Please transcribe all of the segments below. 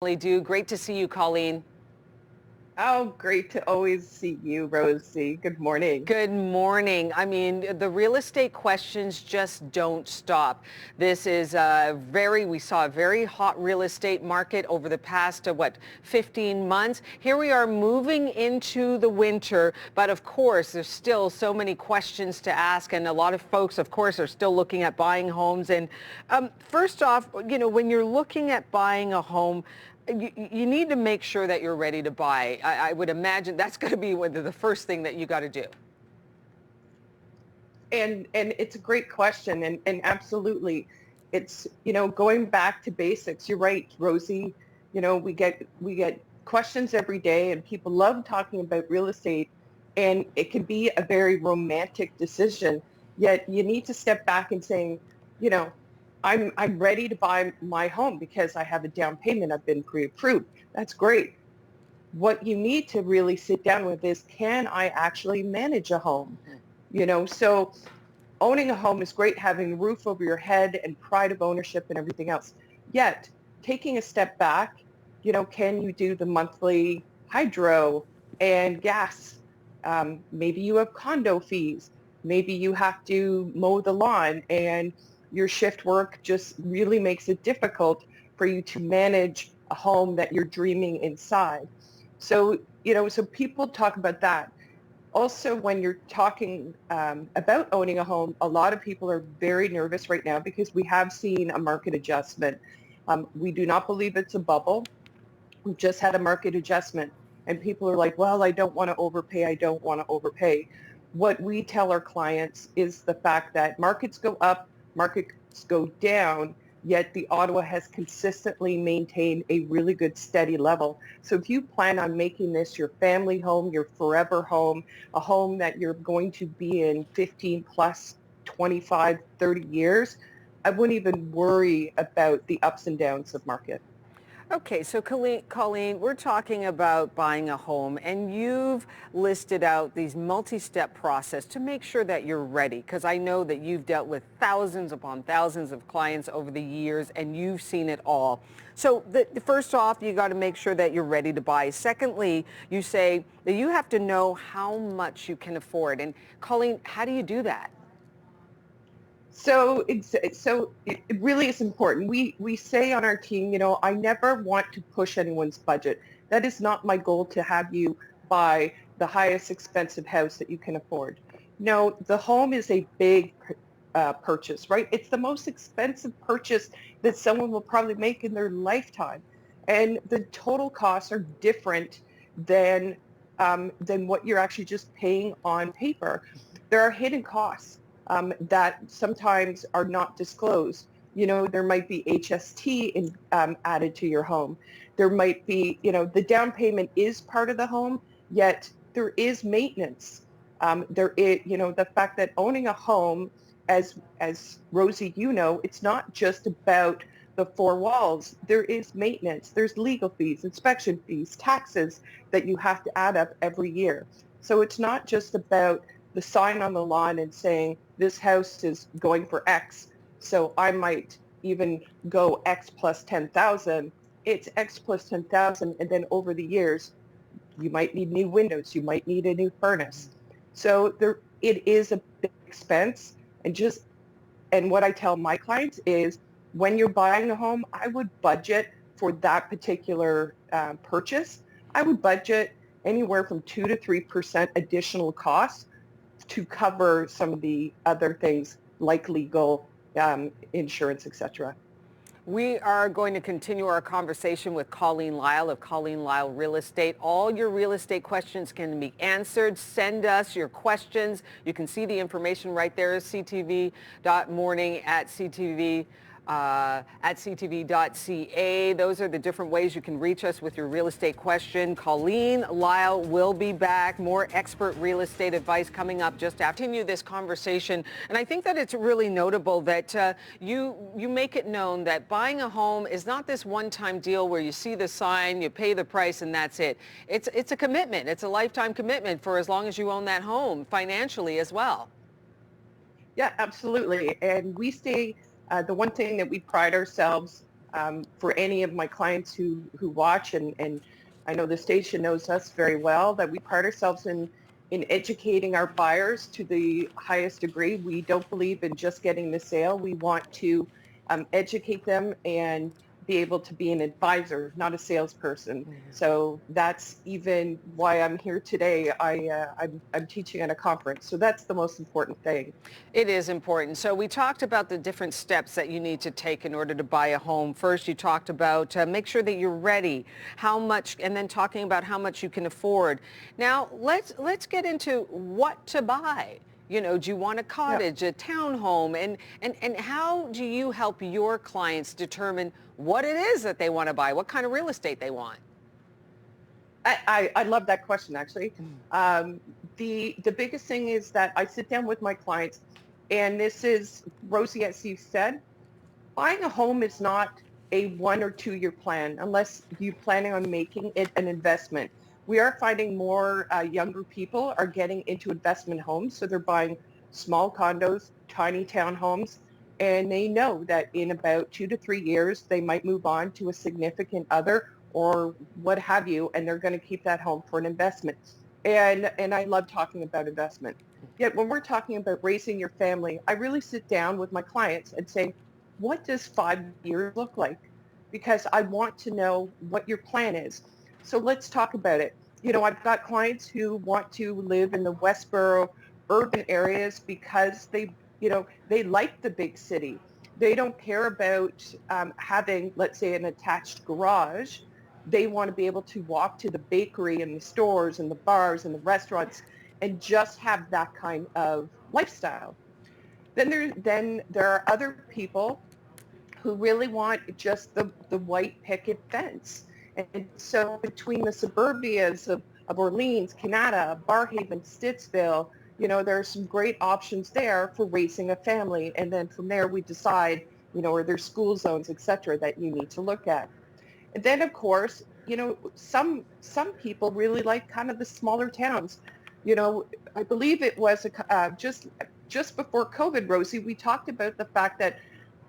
Do. Great to see you, Colleen. Oh, great to always see you, Rosie. Good morning. Good morning. I mean, the real estate questions just don't stop. This is we saw a very hot real estate market over the past, 15 months. Here we are moving into the winter, but of course, there's still so many questions to ask, and a lot of folks, of course, are still looking at buying homes. And first off, when you're looking at buying a home, you need to make sure that you're ready to buy. I would imagine that's going to be the first thing that you got to do. And it's a great question, and absolutely, it's going back to basics. You're right, Rosie. We get questions every day, and people love talking about real estate, and it can be a very romantic decision. Yet you need to step back and saying, you know, I'm ready to buy my home because I have a down payment. I've been pre-approved. That's great. What you need to really sit down with is, can I actually manage a home? So owning a home is great, having a roof over your head and pride of ownership and everything else. Yet taking a step back, can you do the monthly hydro and gas? Maybe you have condo fees. Maybe you have to mow the lawn, and your shift work just really makes it difficult for you to manage a home that you're dreaming inside. So, so people talk about that. Also, when you're talking about owning a home, a lot of people are very nervous right now because we have seen a market adjustment. We do not believe it's a bubble. We've just had a market adjustment, and people are like, well, I don't want to overpay. I don't want to overpay. What we tell our clients is the fact that markets go up, markets go down, yet the Ottawa has consistently maintained a really good steady level. So if you plan on making this your family home, your forever home, a home that you're going to be in 15 plus 25, 30 years, I wouldn't even worry about the ups and downs of market. Okay, so Colleen, we're talking about buying a home, and you've listed out these multi-step process to make sure that you're ready, because I know that you've dealt with thousands upon thousands of clients over the years, and you've seen it all. So first off, you got to make sure that you're ready to buy. Secondly, you say that you have to know how much you can afford. And Colleen, how do you do that? So it really is important. We say on our team, I never want to push anyone's budget. That is not my goal, to have you buy the highest expensive house that you can afford. No, the home is a big purchase, right? It's the most expensive purchase that someone will probably make in their lifetime, and the total costs are different than what you're actually just paying on paper. There are hidden costs that sometimes are not disclosed. There might be HST added to your home. There might be, the down payment is part of the home, yet there is maintenance. There is, the fact that owning a home, as Rosie, it's not just about the four walls. There is maintenance. There's legal fees, inspection fees, taxes that you have to add up every year. So it's not just about the sign on the lawn and saying this house is going for X, so I might even go X plus 10,000. It's X plus 10,000, and then over the years, you might need new windows, you might need a new furnace. So it is a big expense, and what I tell my clients is, when you're buying a home, I would budget for that particular purchase. I would budget anywhere from 2 to 3% additional costs to cover some of the other things like legal, insurance, etc. We are going to continue our conversation with Colleen Lyle of Colleen Lyle Real Estate. All your real estate questions can be answered. Send us your questions. You can see the information right there, ctv.morning at ctv.ca. Those are the different ways you can reach us with your real estate question. Colleen Lyle will be back. More expert real estate advice coming up just after. Continue this conversation. And I think that it's really notable that you make it known that buying a home is not this one-time deal where you see the sign, you pay the price, and that's it. It's a commitment. It's a lifetime commitment for as long as you own that home, financially as well. Yeah, absolutely. And we stay, the one thing that we pride ourselves for any of my clients who watch, and I know the station knows us very well, that we pride ourselves in educating our buyers to the highest degree. We don't believe in just getting the sale. We want to educate them and be able to be an advisor, not a salesperson. So that's even why I'm here today. I'm teaching at a conference. So that's the most important thing. It is important. So we talked about the different steps that you need to take in order to buy a home. First, you talked about make sure that you're ready, how much, and then talking about how much you can afford. Now, let's get into what to buy. You know, do you want a Yeah. cottage, a townhome, and how do you help your clients determine what it is that they want to buy, what kind of real estate they want? I love that question, actually. The biggest thing is that I sit down with my clients, and this is, Rosie, as you said, buying a home is not a 1 or 2 year plan unless you're planning on making it an investment. We are finding more younger people are getting into investment homes, so they're buying small condos, tiny townhomes, and they know that in about 2 to 3 years they might move on to a significant other or what have you, and they're going to keep that home for an investment. And I love talking about investment. Yet when we're talking about raising your family, I really sit down with my clients and say, what does 5 years look like? Because I want to know what your plan is. So let's talk about it. You know, I've got clients who want to live in the Westboro urban areas because they like the big city. They don't care about having, let's say, an attached garage. They want to be able to walk to the bakery and the stores and the bars and the restaurants and just have that kind of lifestyle. Then there are other people who really want just the white picket fence. And so between the suburbias of Orleans, Canada, Barhaven, Stittsville, there are some great options there for raising a family. And then from there we decide, are there school zones, et cetera, that you need to look at. And then, of course, some people really like kind of the smaller towns. I believe it was just before COVID, Rosie, we talked about the fact that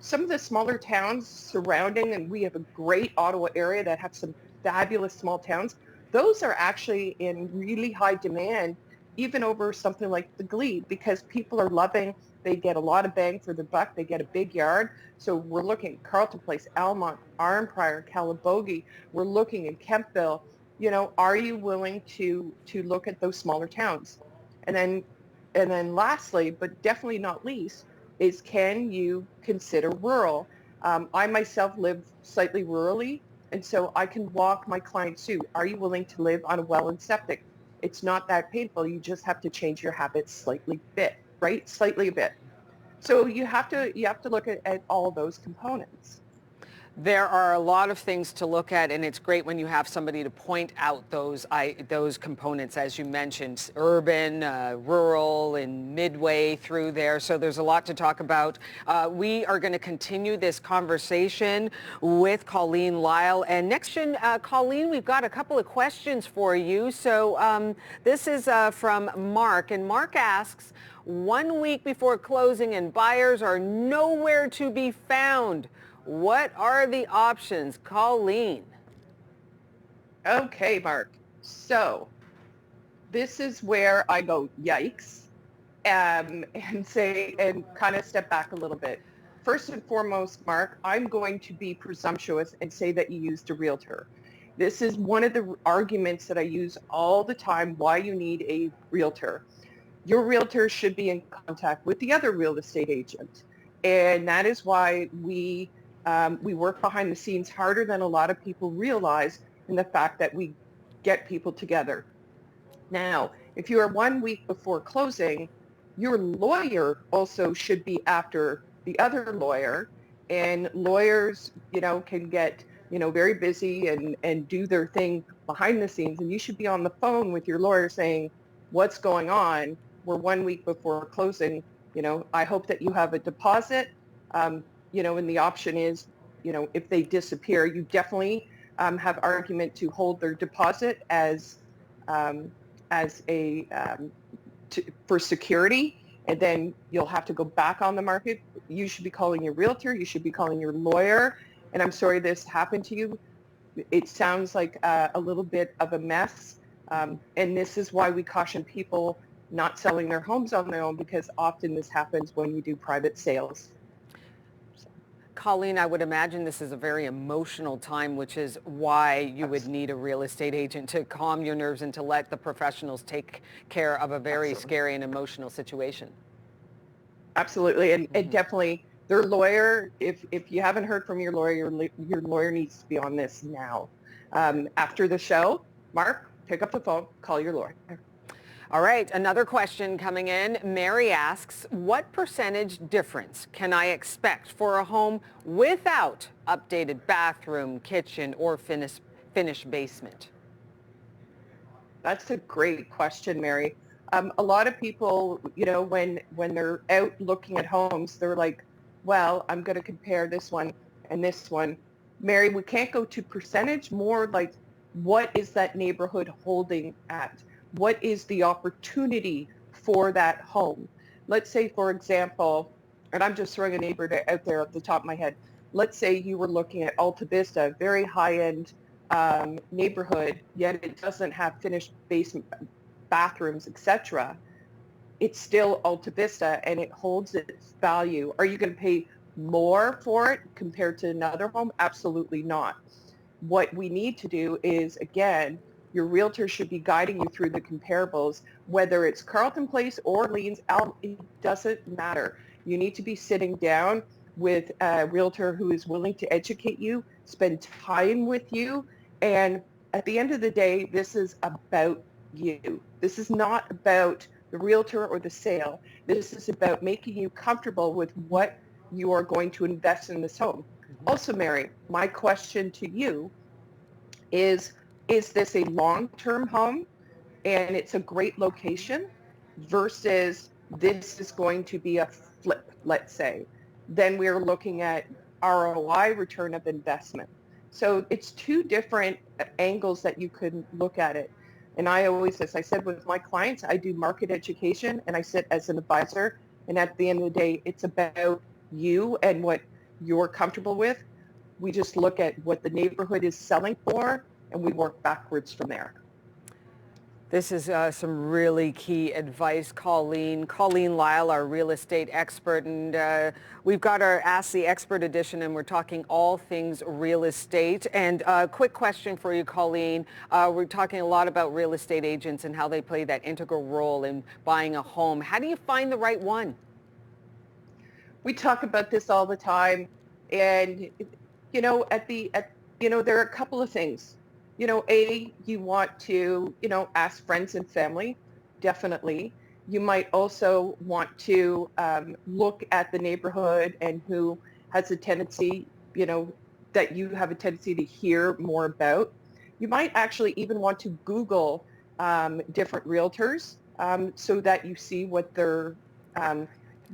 some of the smaller towns surrounding, and we have a great Ottawa area that have some fabulous small towns. Those are actually in really high demand, even over something like the Glebe, because people are loving, they get a lot of bang for the buck, they get a big yard. So we're looking at Carleton Place, Almont, Arnprior, Calabogie. We're looking in Kempville. Are you willing to look at those smaller towns? And then lastly, but definitely not least, is can you consider rural? I myself live slightly rurally, and so I can walk my clients through. Are you willing to live on a well and septic? It's not that painful. You just have to change your habits slightly bit, right? Slightly a bit. So you have to look at all those components. There are a lot of things to look at, and it's great when you have somebody to point out those components, as you mentioned, urban, rural, and midway through there. So there's a lot to talk about. We are going to continue this conversation with Colleen Lyle. And next, Colleen, we've got a couple of questions for you. So this is from Mark, and Mark asks, 1 week before closing and buyers are nowhere to be found. What are the options? Colleen. Okay, Mark. So this is where I go, yikes, and kind of step back a little bit. First and foremost, Mark, I'm going to be presumptuous and say that you used a realtor. This is one of the arguments that I use all the time, why you need a realtor. Your realtor should be in contact with the other real estate agent. And that is why we work behind the scenes harder than a lot of people realize, in the fact that we get people together. Now, if you are 1 week before closing, your lawyer also should be after the other lawyer. And lawyers, can get, very busy and do their thing behind the scenes. And you should be on the phone with your lawyer saying, what's going on? We're 1 week before closing. I hope that you have a deposit. And the option is, if they disappear, you definitely have argument to hold their deposit for security, and then you'll have to go back on the market. You should be calling your realtor. You should be calling your lawyer and I'm sorry this happened to you. It sounds like a little bit of a mess. And this is why we caution people not selling their homes on their own, because often this happens when you do private sales. Colleen, I would imagine this is a very emotional time, which is why you would need a real estate agent to calm your nerves and to let the professionals take care of a very Absolutely. scary and emotional situation. Absolutely. And definitely their lawyer, if you haven't heard from your lawyer, your lawyer needs to be on this now. After the show, Mark, pick up the phone, call your lawyer. All right, another question coming in. Mary asks, what percentage difference can I expect for a home without updated bathroom, kitchen, or finished basement? That's a great question, Mary. A lot of people, when they're out looking at homes, they're like, well, I'm going to compare this one and this one. Mary, we can't go to percentage, more like what is that neighborhood holding at? What is the opportunity for that home? Let's say, for example, and I'm just throwing a neighborhood out there at the top of my head. Let's say you were looking at Alta Vista, very high-end neighborhood, yet it doesn't have finished basement, bathrooms, etc. It's still Alta Vista and it holds its value. Are you going to pay more for it compared to another home? Absolutely not. What we need to do is, again, your realtor should be guiding you through the comparables, whether it's Carlton Place or Leans, it doesn't matter. You need to be sitting down with a realtor who is willing to educate you, spend time with you, and at the end of the day, this is about you. This is not about the realtor or the sale. This is about making you comfortable with what you are going to invest in this home. Also, Mary, my question to you is this a long-term home and it's a great location versus this is going to be a flip, let's say? Then we're looking at ROI, return of investment. So it's two different angles that you could look at it. And I always, as I said with my clients, I do market education and I sit as an advisor. And at the end of the day, it's about you and what you're comfortable with. We just look at what the neighborhood is selling for and we work backwards from there. This is some really key advice, Colleen. Colleen Lyle, our real estate expert, and we've got our Ask the Expert edition, and we're talking all things real estate. And a quick question for you, Colleen. We're talking a lot about real estate agents and how they play that integral role in buying a home. How do you find the right one? We talk about this all the time, and there are a couple of things. You want to, ask friends and family, definitely. You might also want to look at the neighborhood and who has a tendency, that you have a tendency to hear more about. You might actually even want to Google different realtors so that you see what they're,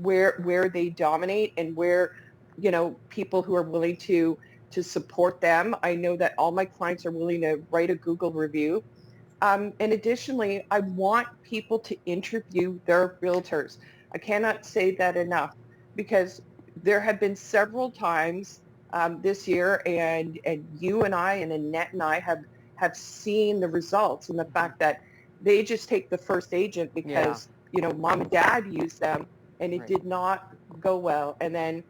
where they dominate and where, people who are willing to support them. I know that all my clients are willing to write a Google review. And additionally, I want people to interview their realtors. I cannot say that enough because there have been several times this year, and you and I and Annette and I have seen the results, and the fact that they just take the first agent because, mom and dad used them and it did not go well. And then,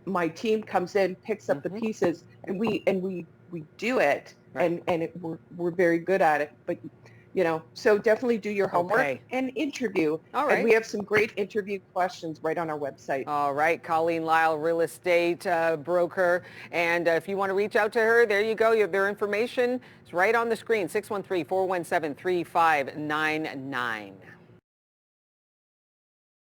my team comes in, picks up the pieces, and we do it, and we're very good at it. But so definitely do your homework and interview. All right. And we have some great interview questions right on our website. All right, Colleen Lyle, real estate broker, and if you want to reach out to her, there you go. Their information is right on the screen. 613-417-3599.